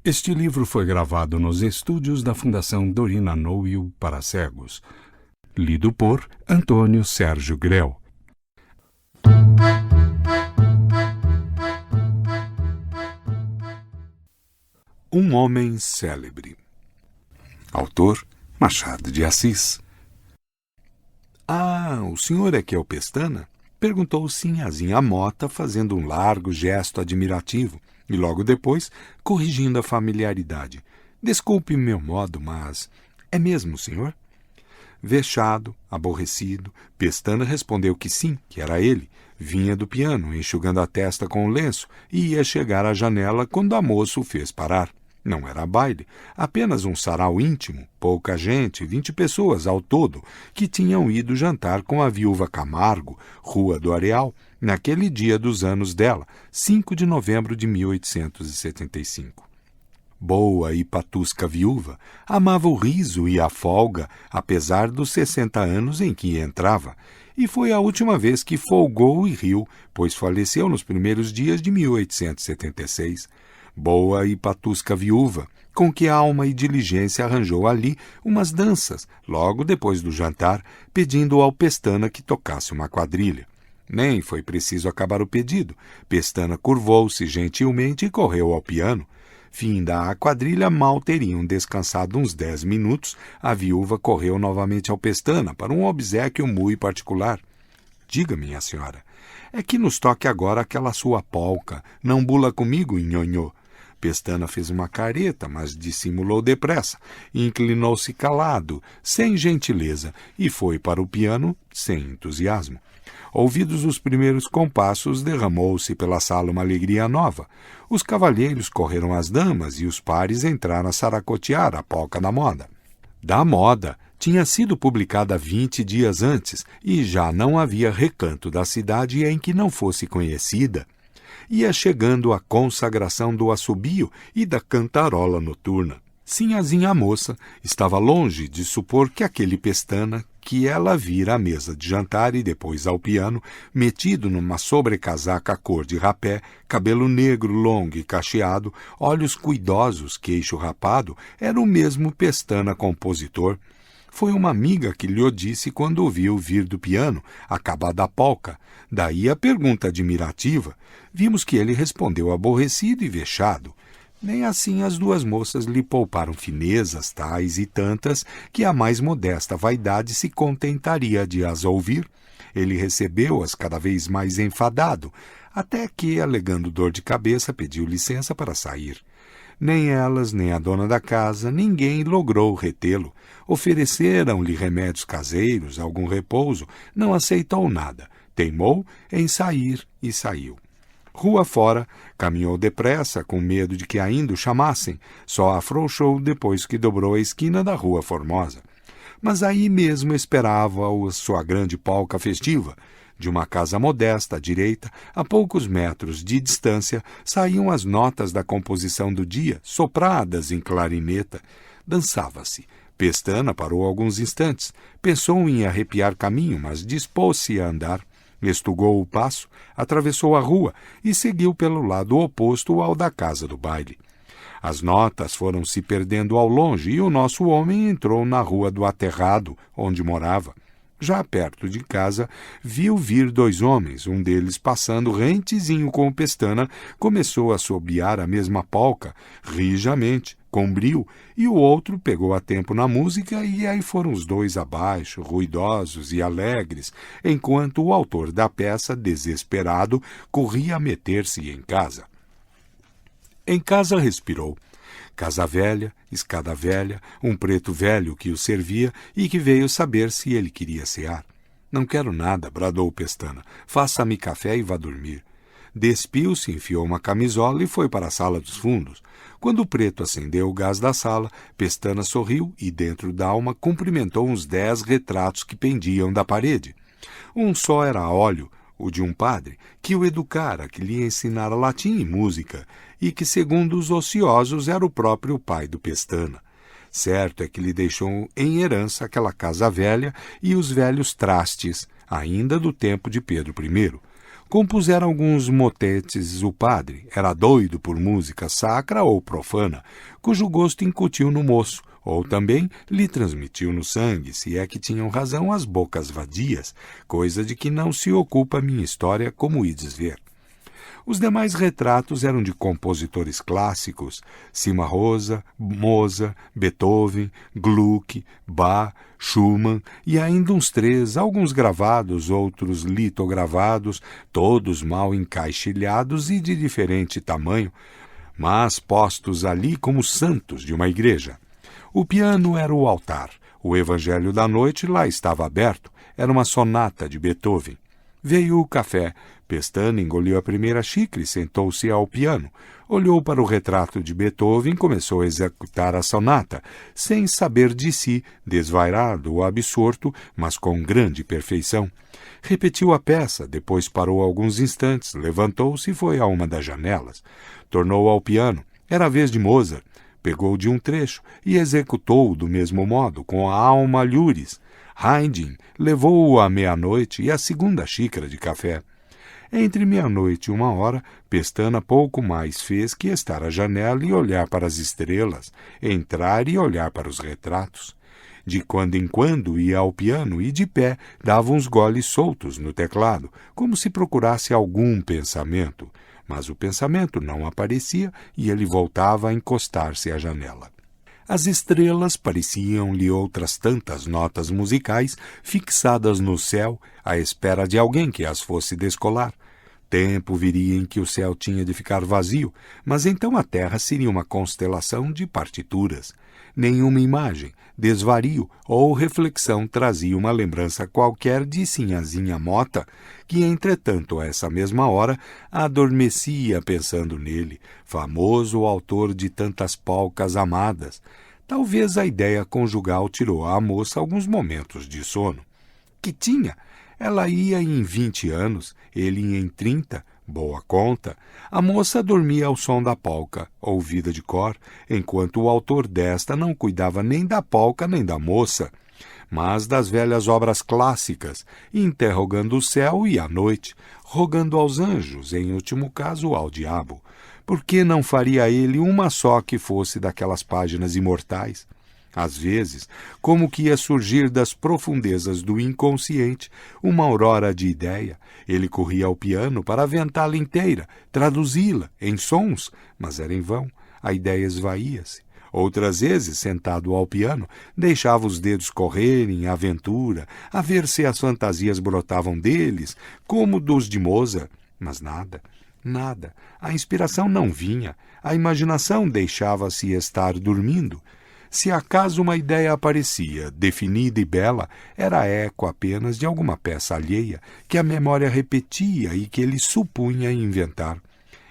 Este livro foi gravado nos estúdios da Fundação Dorina Noel para cegos. Lido por Antônio Sérgio Grell. Um homem célebre. Autor Machado de Assis. Ah, o senhor é que é o Pestana? Perguntou Sinhazinha Mota, fazendo um largo gesto admirativo, e logo depois, corrigindo a familiaridade. Desculpe meu modo, mas é mesmo o senhor? Vexado, aborrecido, Pestana respondeu que sim, que era ele. Vinha do piano, enxugando a testa com o lenço, e ia chegar à janela quando a moça o fez parar. Não era baile, apenas um sarau íntimo, pouca gente, 20 pessoas ao todo, que tinham ido jantar com a viúva Camargo, Rua do Areal, naquele dia dos anos dela, 5 de novembro de 1875. Boa e patusca viúva, amava o riso e a folga, apesar dos 60 anos em que entrava, e foi a última vez que folgou e riu, pois faleceu nos primeiros dias de 1876. Boa e patusca viúva, com que alma e diligência arranjou ali umas danças, logo depois do jantar, pedindo ao Pestana que tocasse uma quadrilha. Nem foi preciso acabar o pedido. Pestana curvou-se gentilmente e correu ao piano. Finda a quadrilha, mal teriam descansado uns 10 minutos, a viúva correu novamente ao Pestana para um obséquio muito particular. Diga, minha senhora, é que nos toque agora aquela sua polca. Não bula comigo, nhonhô. Pestana fez uma careta, mas dissimulou depressa, inclinou-se calado, sem gentileza, e foi para o piano sem entusiasmo. Ouvidos os primeiros compassos, derramou-se pela sala uma alegria nova. Os cavalheiros correram às damas e os pares entraram a saracotear a polca da moda. Da moda tinha sido publicada 20 dias antes e já não havia recanto da cidade em que não fosse conhecida. Ia chegando a consagração do assobio e da cantarola noturna. Sinhazinha moça estava longe de supor que aquele Pestana, que ela vira à mesa de jantar e depois ao piano, metido numa sobrecasaca cor de rapé, cabelo negro longo e cacheado, olhos cuidosos, queixo rapado, era o mesmo Pestana compositor. Foi uma amiga que lhe o disse quando o viu vir do piano, acabada a polca. Daí a pergunta admirativa. Vimos que ele respondeu aborrecido e vexado. Nem assim as duas moças lhe pouparam finezas tais e tantas que a mais modesta vaidade se contentaria de as ouvir. Ele recebeu-as cada vez mais enfadado, até que, alegando dor de cabeça, pediu licença para sair. Nem elas, nem a dona da casa, ninguém logrou retê-lo. Ofereceram-lhe remédios caseiros, algum repouso, não aceitou nada. Teimou em sair e saiu. Rua fora, caminhou depressa, com medo de que ainda o chamassem. Só afrouxou depois que dobrou a esquina da Rua Formosa. Mas aí mesmo esperava-o sua grande polca festiva. De uma casa modesta à direita, a poucos metros de distância, saíam as notas da composição do dia, sopradas em clarineta. Dançava-se. Pestana parou alguns instantes. Pensou em arrepiar caminho, mas dispôs-se a andar. Estugou o passo, atravessou a rua e seguiu pelo lado oposto ao da casa do baile. As notas foram se perdendo ao longe e o nosso homem entrou na Rua do Aterrado, onde morava. Já perto de casa, viu vir 2 homens, um deles passando rentezinho com o Pestana, começou a assobiar a mesma polca, rijamente, com brio, e o outro pegou a tempo na música e aí foram os 2 abaixo, ruidosos e alegres, enquanto o autor da peça, desesperado, corria a meter-se em casa. Em casa respirou. Casa velha, escada velha, um preto velho que o servia e que veio saber se ele queria cear. Não quero nada, bradou Pestana. Faça-me café e vá dormir. Despiu-se, enfiou uma camisola e foi para a sala dos fundos. Quando o preto acendeu o gás da sala, Pestana sorriu e, dentro da alma, cumprimentou uns 10 retratos que pendiam da parede. Um só era a óleo, o de um padre, que o educara, que lhe ensinara latim e música, e que, segundo os ociosos, era o próprio pai do Pestana. Certo é que lhe deixou em herança aquela casa velha e os velhos trastes, ainda do tempo de Pedro I. Compusera alguns motetes o padre. Era doido por música sacra ou profana, cujo gosto incutiu no moço, ou também lhe transmitiu no sangue, se é que tinham razão as bocas vadias, coisa de que não se ocupa minha história, como ides ver. Os demais retratos eram de compositores clássicos, Cimarosa, Mozart, Beethoven, Gluck, Bach, Schumann e ainda uns 3, alguns gravados, outros litogravados, todos mal encaixilhados e de diferente tamanho, mas postos ali como santos de uma igreja. O piano era o altar, o Evangelho da Noite lá estava aberto, era uma sonata de Beethoven. Veio o café. Pestana engoliu a primeira xícara e sentou-se ao piano. Olhou para o retrato de Beethoven e começou a executar a sonata, sem saber de si, desvairado ou absorto, mas com grande perfeição. Repetiu a peça, depois parou alguns instantes, levantou-se e foi a uma das janelas. Tornou ao piano. Era a vez de Mozart. Pegou de um trecho e executou-o do mesmo modo, com a alma lures. Haydn levou-o à meia-noite e à segunda xícara de café. Entre meia-noite e 1h, Pestana pouco mais fez que estar à janela e olhar para as estrelas, entrar e olhar para os retratos. De quando em quando ia ao piano e, de pé, dava uns goles soltos no teclado, como se procurasse algum pensamento. Mas o pensamento não aparecia e ele voltava a encostar-se à janela. As estrelas pareciam-lhe outras tantas notas musicais fixadas no céu à espera de alguém que as fosse descolar. Tempo viria em que o céu tinha de ficar vazio, mas então a terra seria uma constelação de partituras. Nenhuma imagem, desvario ou reflexão trazia uma lembrança qualquer de Sinhazinha Mota, que, entretanto, a essa mesma hora, adormecia pensando nele, famoso autor de tantas polcas amadas. Talvez a ideia conjugal tirou à moça alguns momentos de sono. Que tinha? Ela ia em 20 anos, ele ia em 30, boa conta. A moça dormia ao som da polca, ouvida de cor, enquanto o autor desta não cuidava nem da polca nem da moça, mas das velhas obras clássicas, interrogando o céu e a noite, rogando aos anjos, em último caso ao diabo. Por que não faria ele uma só que fosse daquelas páginas imortais? Às vezes, como que ia surgir das profundezas do inconsciente uma aurora de ideia, ele corria ao piano para aventá-la inteira, traduzi-la em sons, mas era em vão, a ideia esvaía-se. Outras vezes, sentado ao piano, deixava os dedos correrem à aventura, a ver se as fantasias brotavam deles, como dos de Mozart, mas nada. Nada. A inspiração não vinha, a imaginação deixava-se estar dormindo. Se acaso uma ideia aparecia, definida e bela, era eco apenas de alguma peça alheia que a memória repetia e que ele supunha inventar.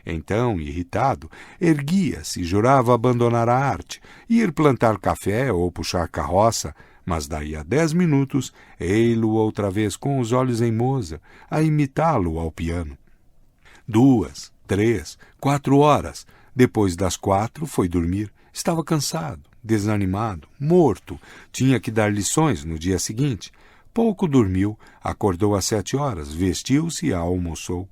Então, irritado, erguia-se, jurava abandonar a arte, ir plantar café ou puxar carroça, mas daí a 10 minutos, ei-lo outra vez com os olhos em Mozart, a imitá-lo ao piano. 2, 3, 4 horas. Depois das 4, foi dormir. Estava cansado, desanimado, morto. Tinha que dar lições no dia seguinte. Pouco dormiu, acordou às 7 horas, vestiu-se e almoçou.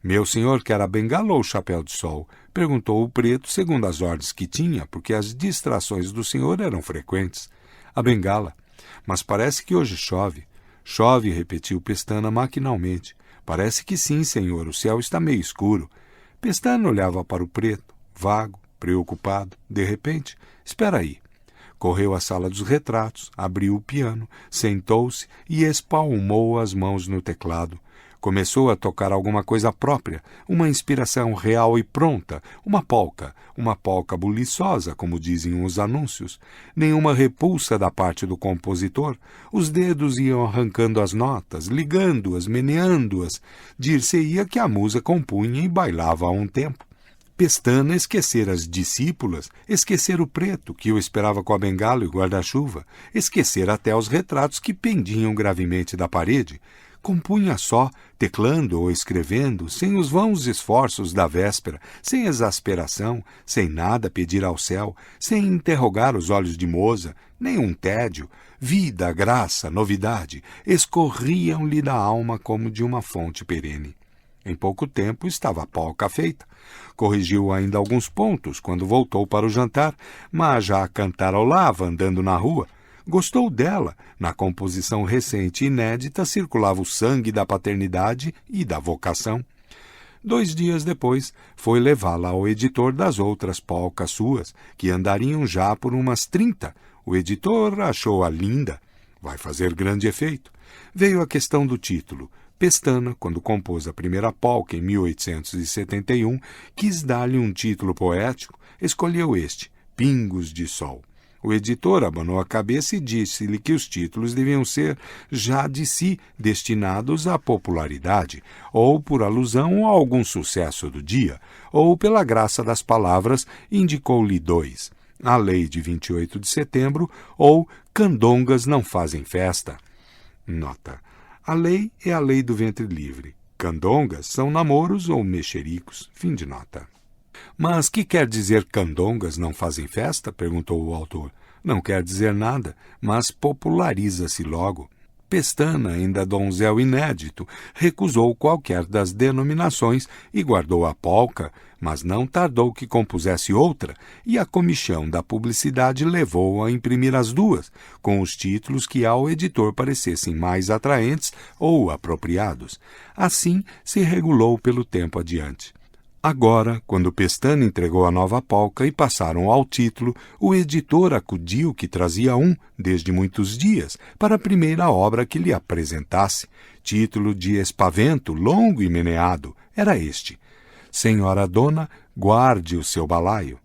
Meu senhor quer a bengala ou o chapéu de sol? Perguntou o preto, segundo as ordens que tinha, porque as distrações do senhor eram frequentes. A bengala. Mas parece que hoje chove. Chove, repetiu Pestana maquinalmente. Parece que sim, senhor, o céu está meio escuro. Pestana olhava para o preto, vago, preocupado. De repente, espera aí. Correu à sala dos retratos, abriu o piano, sentou-se e espalmou as mãos no teclado. Começou a tocar alguma coisa própria, uma inspiração real e pronta, uma polca buliçosa, como dizem os anúncios. Nenhuma repulsa da parte do compositor. Os dedos iam arrancando as notas, ligando-as, meneando-as. Dir-se-ia que a musa compunha e bailava a um tempo. Pestana esquecer as discípulas, esquecer o preto, que o esperava com a bengala e o guarda-chuva, esquecer até os retratos que pendiam gravemente da parede. Compunha só, teclando ou escrevendo, sem os vãos esforços da véspera, sem exasperação, sem nada pedir ao céu, sem interrogar os olhos de Mozart, nenhum tédio. Vida, graça, novidade, escorriam-lhe da alma como de uma fonte perene. Em pouco tempo estava a polca feita. Corrigiu ainda alguns pontos quando voltou para o jantar, mas já cantarolava andando na rua. Gostou dela. Na composição recente e inédita circulava o sangue da paternidade e da vocação. 2 dias depois, foi levá-la ao editor das outras polcas suas, que andariam já por umas 30. O editor achou-a linda. Vai fazer grande efeito. Veio a questão do título. Pestana, quando compôs a primeira polca em 1871, quis dar-lhe um título poético, escolheu este, Pingos de Sol. O editor abanou a cabeça e disse-lhe que os títulos deviam ser, já de si, destinados à popularidade, ou por alusão a algum sucesso do dia, ou pela graça das palavras, indicou-lhe 2, A Lei de 28 de Setembro ou Candongas não fazem festa. Nota. A lei é a lei do ventre livre. Candongas são namoros ou mexericos. Fim de nota. Mas que quer dizer candongas não fazem festa? Perguntou o autor. Não quer dizer nada, mas populariza-se logo. Pestana, ainda donzel inédito, recusou qualquer das denominações e guardou a polca, mas não tardou que compusesse outra, e a comichão da publicidade levou-o a imprimir as duas, com os títulos que ao editor parecessem mais atraentes ou apropriados. Assim se regulou pelo tempo adiante. Agora, quando Pestana entregou a nova polca e passaram ao título, o editor acudiu que trazia desde muitos dias, para a primeira obra que lhe apresentasse. Título de espavento, longo e meneado, era este. Senhora Dona, guarde o seu balaio.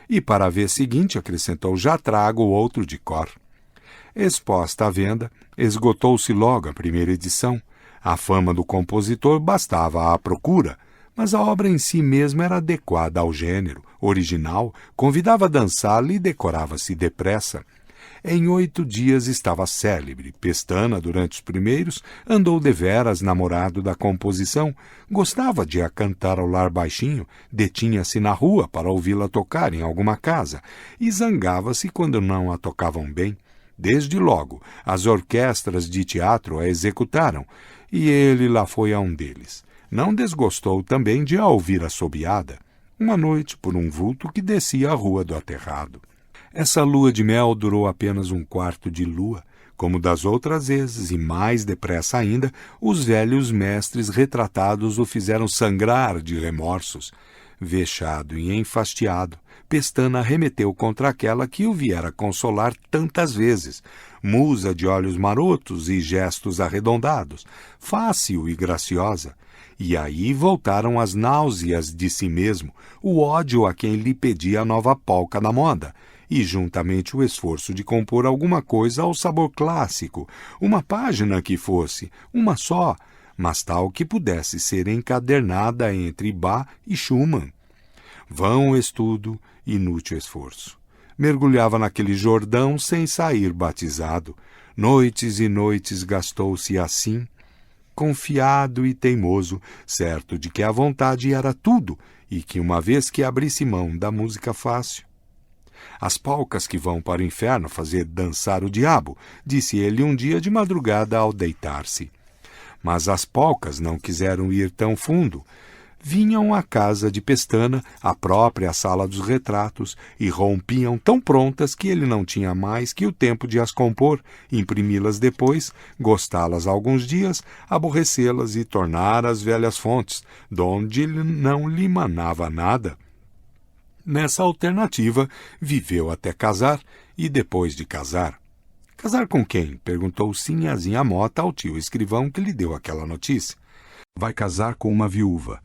E para a vez seguinte acrescentou, já trago outro de cor. Exposta à venda, esgotou-se logo a primeira edição. A fama do compositor bastava à procura, mas a obra em si mesma era adequada ao gênero, original, convidava a dançá-la e decorava-se depressa. Em 8 dias estava célebre. Pestana, durante os primeiros, andou deveras namorado da composição, gostava de a cantarolar baixinho, detinha-se na rua para ouvi-la tocar em alguma casa, e zangava-se quando não a tocavam bem. Desde logo, as orquestras de teatro a executaram, e ele lá foi a um deles. Não desgostou também de a ouvir assobiada, uma noite por um vulto que descia a rua do aterrado. Essa lua de mel durou apenas 1/4 de lua. Como das outras vezes, e mais depressa ainda, os velhos mestres retratados o fizeram sangrar de remorsos. Vexado e enfastiado, Pestana arremeteu contra aquela que o viera consolar tantas vezes, musa de olhos marotos e gestos arredondados, fácil e graciosa. E aí voltaram as náuseas de si mesmo, o ódio a quem lhe pedia a nova polca na moda, e juntamente o esforço de compor alguma coisa ao sabor clássico, uma página que fosse, uma só, mas tal que pudesse ser encadernada entre Bach e Schumann. Vão estudo, inútil esforço. Mergulhava naquele Jordão sem sair batizado. Noites e noites gastou-se assim, confiado e teimoso, certo de que a vontade era tudo e que uma vez que abrisse mão da música fácil. As polcas que vão para o inferno fazer dançar o diabo, disse ele um dia de madrugada ao deitar-se. Mas as polcas não quiseram ir tão fundo. Vinham à casa de Pestana, à própria sala dos retratos, e rompiam tão prontas que ele não tinha mais que o tempo de as compor, imprimi-las depois, gostá-las alguns dias, aborrecê-las e tornar às velhas fontes, donde ele não lhe manava nada. Nessa alternativa, viveu até casar, e depois de casar. Casar com quem? Perguntou Sinhazinha Mota ao tio escrivão que lhe deu aquela notícia. Vai casar com uma viúva.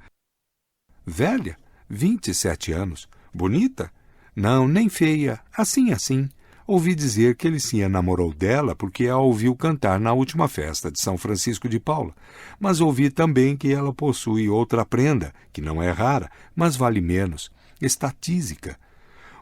Velha? 27 anos. Bonita? Não, nem feia. Assim. Ouvi dizer que ele se enamorou dela porque a ouviu cantar na última festa de São Francisco de Paula. Mas ouvi também que ela possui outra prenda, que não é rara, mas vale menos, estatísica.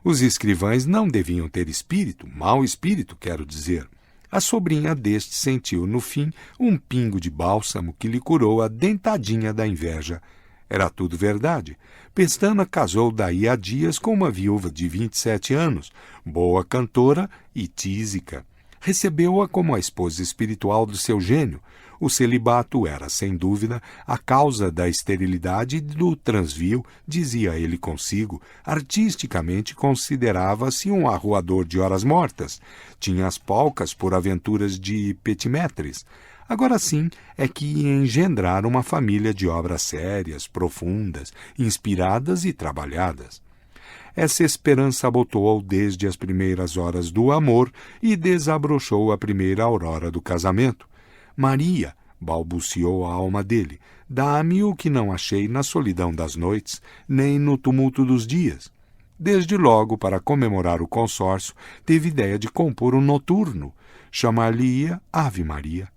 Os escrivães não deviam ter espírito, mau espírito, quero dizer. A sobrinha deste sentiu, no fim, um pingo de bálsamo que lhe curou a dentadinha da inveja. Era tudo verdade. Pestana casou daí a dias com uma viúva de 27 anos, boa cantora e tísica. Recebeu-a como a esposa espiritual do seu gênio. O celibato era, sem dúvida, a causa da esterilidade e do transvio, dizia ele consigo. Artisticamente considerava-se um arruador de horas mortas. Tinha as polcas por aventuras de petimetres. Agora sim é que ia engendrar uma família de obras sérias, profundas, inspiradas e trabalhadas. Essa esperança abotoou desde as primeiras horas do amor e desabrochou a primeira aurora do casamento. Maria, balbuciou a alma dele, dá-me o que não achei na solidão das noites, nem no tumulto dos dias. Desde logo, para comemorar o consórcio, teve ideia de compor um noturno. Chamar-lhe-ia Ave Maria.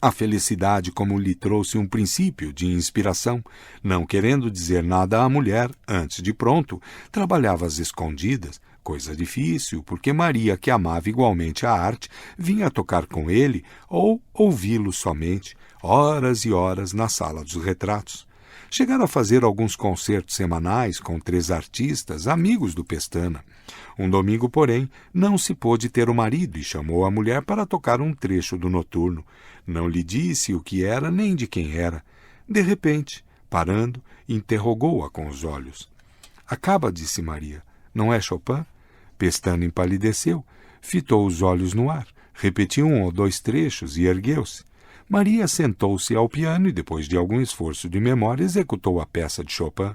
A felicidade como lhe trouxe um princípio de inspiração, não querendo dizer nada à mulher, antes de pronto, trabalhava às escondidas, coisa difícil, porque Maria, que amava igualmente a arte, vinha tocar com ele ou ouvi-lo somente, horas e horas na sala dos retratos. Chegaram a fazer alguns concertos semanais com 3 artistas, amigos do Pestana. Um domingo, porém, não se pôde ter o marido e chamou a mulher para tocar um trecho do noturno. Não lhe disse o que era nem de quem era. De repente, parando, interrogou-a com os olhos. Acaba, disse Maria. Não é Chopin? Pestana empalideceu, fitou os olhos no ar, repetiu 1 ou 2 trechos e ergueu-se. Maria sentou-se ao piano e, depois de algum esforço de memória, executou a peça de Chopin.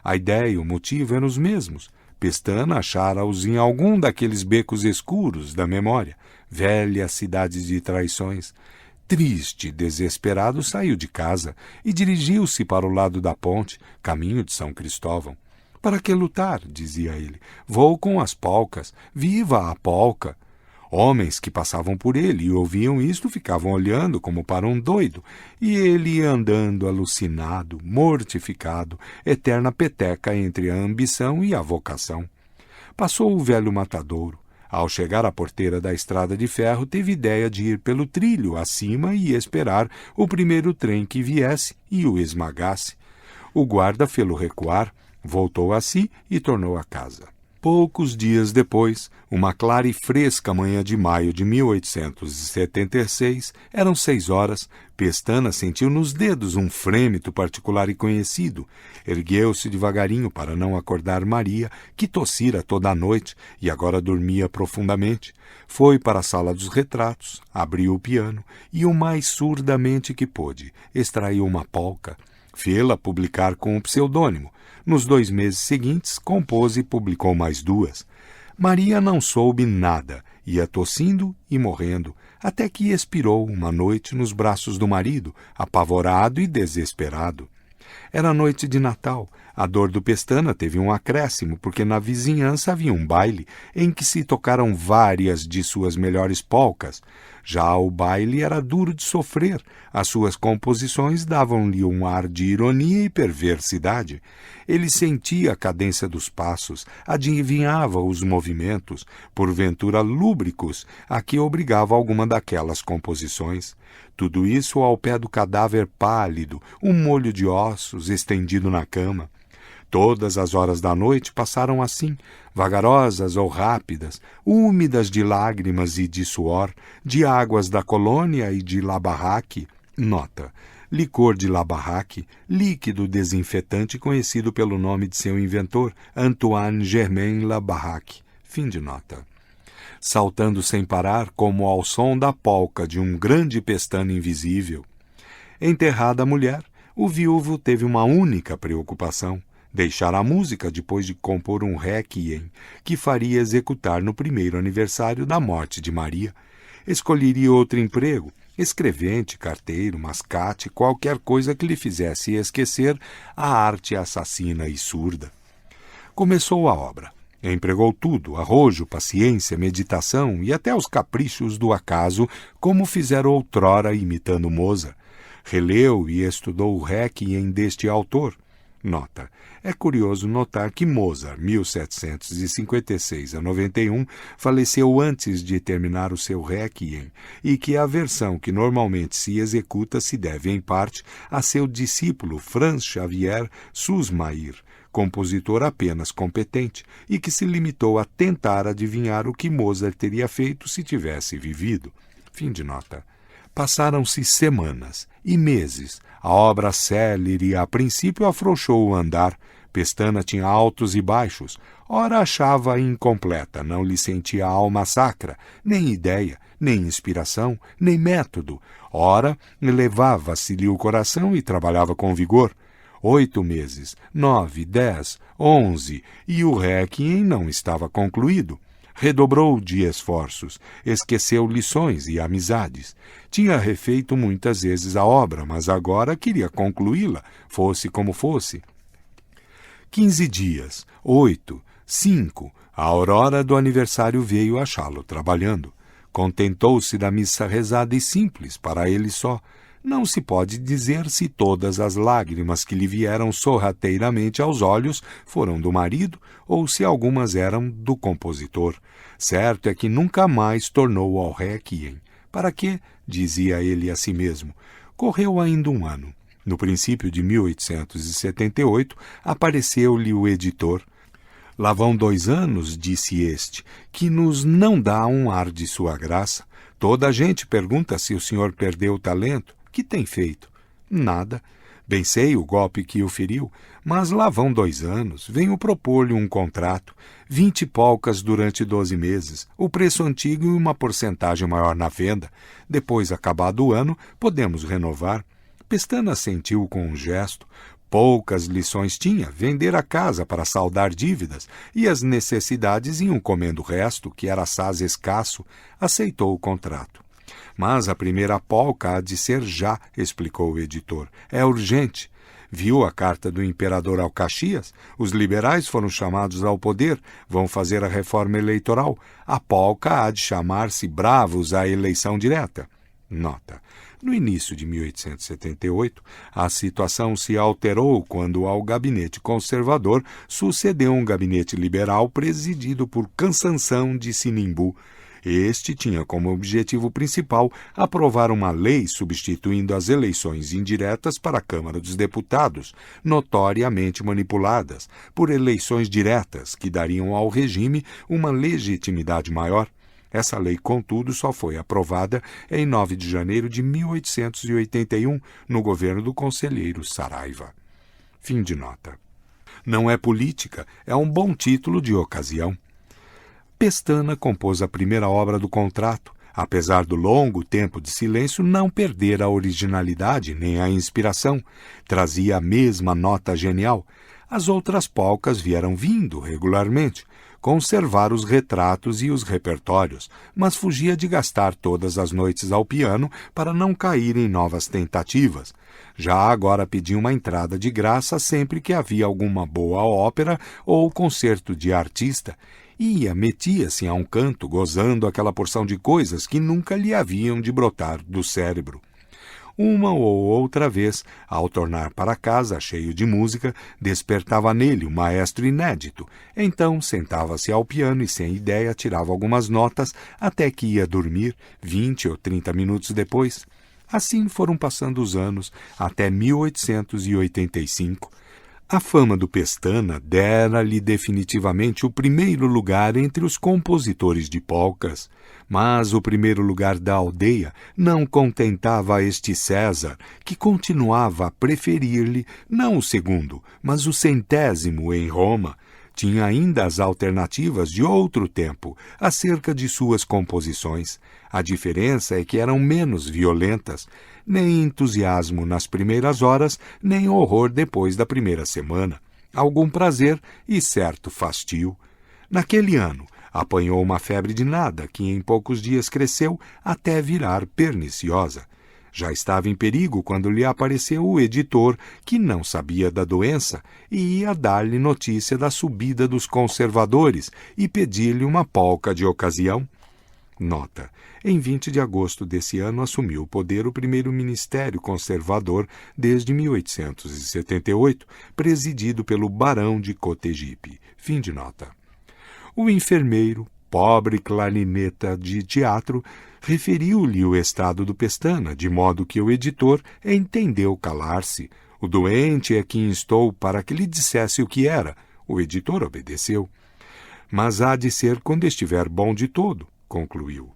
A ideia e o motivo eram os mesmos. Pestana achara-os em algum daqueles becos escuros da memória, velhas cidades de traições. Triste, desesperado, saiu de casa e dirigiu-se para o lado da ponte, caminho de São Cristóvão. Para que lutar, dizia ele, vou com as polcas, viva a polca! Homens que passavam por ele e ouviam isto ficavam olhando como para um doido, e ele ia andando alucinado, mortificado, eterna peteca entre a ambição e a vocação. Passou o velho matadouro. Ao chegar à porteira da estrada de ferro, teve ideia de ir pelo trilho acima e esperar o primeiro trem que viesse e o esmagasse. O guarda fê-lo recuar, voltou a si e tornou a casa. Poucos dias depois, uma clara e fresca manhã de maio de 1876, eram 6 horas, Pestana sentiu nos dedos um frêmito particular e conhecido. Ergueu-se devagarinho para não acordar Maria, que tossira toda a noite e agora dormia profundamente. Foi para a sala dos retratos, abriu o piano e, o mais surdamente que pôde, extraiu uma polca. Fê-la publicar com um pseudônimo. Nos 2 meses seguintes, compôs e publicou mais 2. Maria não soube nada, ia tossindo e morrendo, até que expirou uma noite nos braços do marido, apavorado e desesperado. Era noite de Natal. A dor do Pestana teve um acréscimo, porque na vizinhança havia um baile em que se tocaram várias de suas melhores polcas. Já o baile era duro de sofrer. As suas composições davam-lhe um ar de ironia e perversidade. Ele sentia a cadência dos passos, adivinhava os movimentos, porventura lúbricos, a que obrigava alguma daquelas composições. Tudo isso ao pé do cadáver pálido, um molho de ossos estendido na cama. Todas as horas da noite passaram assim, vagarosas ou rápidas, úmidas de lágrimas e de suor, de águas da colônia e de Labarraque. Nota: licor de Labarraque, líquido desinfetante conhecido pelo nome de seu inventor, Antoine Germain Labarraque. Fim de nota. Saltando sem parar, como ao som da polca de um grande pestana invisível. Enterrada a mulher, o viúvo teve uma única preocupação: deixar a música depois de compor um requiem que faria executar no primeiro aniversário da morte de Maria. Escolheria outro emprego, escrevente, carteiro, mascate, qualquer coisa que lhe fizesse esquecer a arte assassina e surda. Começou a obra. Empregou tudo, arrojo, paciência, meditação e até os caprichos do acaso, como fizera outrora imitando Mozart. Releu e estudou o requiem deste autor. Nota: é curioso notar que Mozart, 1756 a 91, faleceu antes de terminar o seu requiem e que a versão que normalmente se executa se deve, em parte, a seu discípulo Franz Xavier Süssmayr, compositor apenas competente e que se limitou a tentar adivinhar o que Mozart teria feito se tivesse vivido. Fim de nota. Passaram-se semanas e meses. A obra célere a princípio afrouxou o andar. Pestana tinha altos e baixos. Ora achava incompleta, não lhe sentia alma sacra, nem ideia, nem inspiração, nem método. Ora elevava-se-lhe o coração e trabalhava com vigor. 8 meses, 9, 10, 11, e o Requiem não estava concluído. Redobrou de esforços, esqueceu lições e amizades. Tinha refeito muitas vezes a obra, mas agora queria concluí-la, fosse como fosse. 15 dias, 8, 5, a aurora do aniversário veio achá-lo trabalhando. Contentou-se da missa rezada e simples, para ele só. Não se pode dizer se todas as lágrimas que lhe vieram sorrateiramente aos olhos foram do marido ou se algumas eram do compositor. Certo é que nunca mais tornou ao Requiem. Para quê? Dizia ele a si mesmo. Correu ainda um ano. No princípio de 1878, apareceu-lhe o editor. Lá vão 2 anos, disse este, que nos não dá um ar de sua graça. Toda a gente pergunta se o senhor perdeu o talento. Que tem feito? Nada. Bem sei o golpe que o feriu, mas lá vão 2 anos. Venho propor-lhe um contrato. 20 polcas durante 12 meses. O preço antigo e uma porcentagem maior na venda. Depois, acabado o ano, podemos renovar. Pestana sentiu com um gesto. Poucas lições tinha, vender a casa para saldar dívidas, e as necessidades iam comendo o resto, que era assaz escasso. Aceitou o contrato. Mas a primeira polca há de ser já, explicou o editor. É urgente. Viu a carta do imperador ao Caxias? Os liberais foram chamados ao poder, vão fazer a reforma eleitoral. A polca há de chamar-se Bravos à eleição direta. Nota. No início de 1878, a situação se alterou quando ao gabinete conservador sucedeu um gabinete liberal presidido por Cansanção de Sinimbu. Este tinha como objetivo principal aprovar uma lei substituindo as eleições indiretas para a Câmara dos Deputados, notoriamente manipuladas, por eleições diretas que dariam ao regime uma legitimidade maior. Essa lei, contudo, só foi aprovada em 9 de janeiro de 1881, no governo do conselheiro Saraiva. Fim de nota. Não é política, é um bom título de ocasião. Pestana compôs a primeira obra do contrato. Apesar do longo tempo de silêncio, não perdera a originalidade nem a inspiração. Trazia a mesma nota genial. As outras polcas vieram vindo regularmente. Conservar os retratos e os repertórios, mas fugia de gastar todas as noites ao piano para não cair em novas tentativas. Já agora pedia uma entrada de graça sempre que havia alguma boa ópera ou concerto de artista. Metia-se a um canto, gozando aquela porção de coisas que nunca lhe haviam de brotar do cérebro. Uma ou outra vez, ao tornar para casa cheio de música, despertava nele um maestro inédito. Então sentava-se ao piano e, sem ideia, tirava algumas notas até que ia dormir 20 ou 30 minutos depois. Assim foram passando os anos, até 1885. A fama do Pestana dera-lhe definitivamente o primeiro lugar entre os compositores de polcas. Mas o primeiro lugar da aldeia não contentava este César, que continuava a preferir-lhe não o segundo, mas o 100º em Roma. Tinha ainda as alternativas de outro tempo acerca de suas composições. A diferença é que eram menos violentas, nem entusiasmo nas primeiras horas, nem horror depois da primeira semana. Algum prazer e certo fastio. Naquele ano, apanhou uma febre de nada que em poucos dias cresceu até virar perniciosa. Já estava em perigo quando lhe apareceu o editor, que não sabia da doença, e ia dar-lhe notícia da subida dos conservadores e pedir-lhe uma polca de ocasião. Nota. Em 20 de agosto desse ano assumiu o poder o primeiro ministério conservador desde 1878, presidido pelo barão de Cotegipe. Fim de nota. O enfermeiro, pobre clarineta de teatro, referiu-lhe o estado do Pestana, de modo que o editor entendeu calar-se. O doente é que instou para que lhe dissesse o que era. O editor obedeceu. Mas há de ser quando estiver bom de todo, concluiu.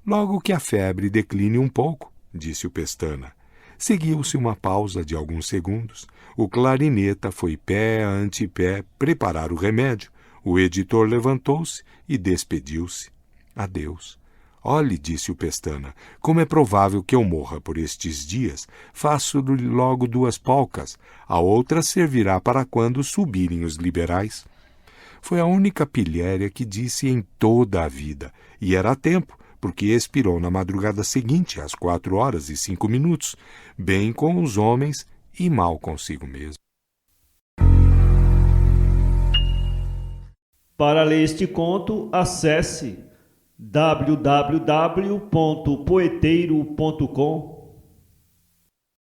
Logo que a febre decline um pouco, disse o Pestana. Seguiu-se uma pausa de alguns segundos. O clarineta foi pé ante pé preparar o remédio. O editor levantou-se e despediu-se. Adeus. Olhe, disse o Pestana, como é provável que eu morra por estes dias, faço-lhe logo 2 polcas. A outra servirá para quando subirem os liberais. Foi a única pilhéria que disse em toda a vida, e era a tempo, porque expirou na madrugada seguinte, às 4h05, bem com os homens e mal consigo mesmo. Para ler este conto, acesse www.poeteiro.com